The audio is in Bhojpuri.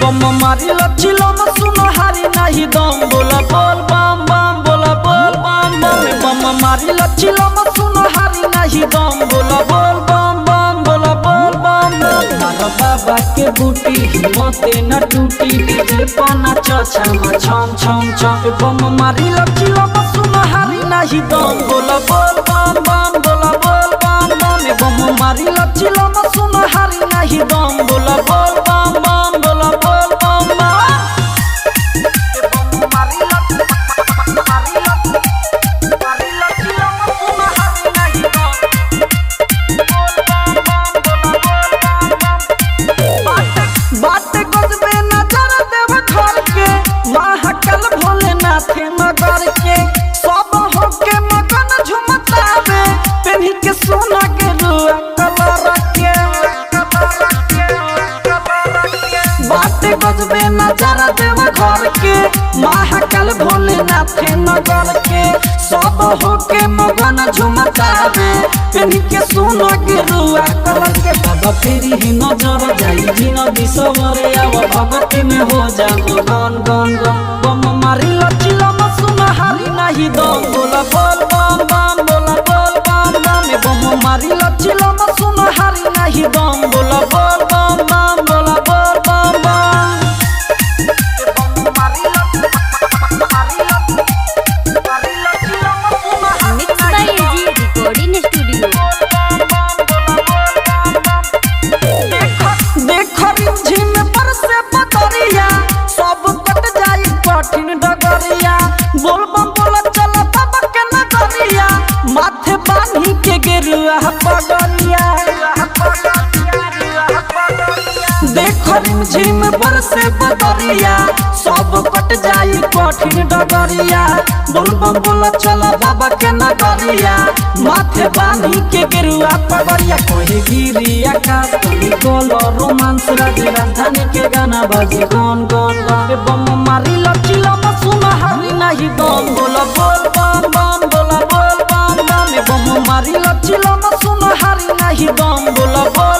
बम मारी लचिलो न सुनो हारी नहीं दम बोला बोल बम बम बोला बोल बम बम बम मारी लचिलो न सुनो हारी नहीं दम बोला बोल बम बम बोला बोल बम मारा बाबा के बूटी हिम्मते न टूटी डीजे पना छम छम छम छम बम मारी लचिलो न सुनो हारी नहीं दम बोला बोल बम बम बोला बोल बम बम बम मारी लचिलो न सुनो हारी नहीं दम बोला बोल बम बम बोला बोल बम बाटे गजबे नजर देव घर के महाकाल भोलेनाथ नगर के सब होके मगन झुमतावे पेन्ही के सोना के रुआ कलर के बाटे गजबे नजर देव घर के महाकाल भोलेनाथ नगर के सब होके मगन झुमतावे पेन्ही के सोना के रुआ कलर के बाबा फेरी ही नजर जाई जिन दिसवरे आव भगती में हो जा गन गन गन बम मारी लचिलो न सुन हारी नहीं दम बोला बोल बम बम बोला बोल बम बम बम मारी लचिलो न सुन हारी नहीं दम बोला बोल बम बम बोला बोल बम बम mix by A G recording studio. देखो रिमझिम पर से बदरिया सब कट जाई कठिन डगरिया बोल बम बोला चला बाबा के नगरिया माथे बांधी के गेरुआ पगरिया देखो रिमझिम पर से बदरिया सब कट जाई कठिन डगरिया बोल बम बोला चला बाबा के नगरिया माथे बांधी के गेरुआ पगरिया कोई गिरी आकाश कोई गोलो रोमांस राजधानी के गाना बाजी गन गन गन बम मारी लचिलो न सुना हारी नहीं दम बोला बोल बम बम बोला बोल बम बम बम मारी लचिलो न सुना हारी नहीं दम बोला बोल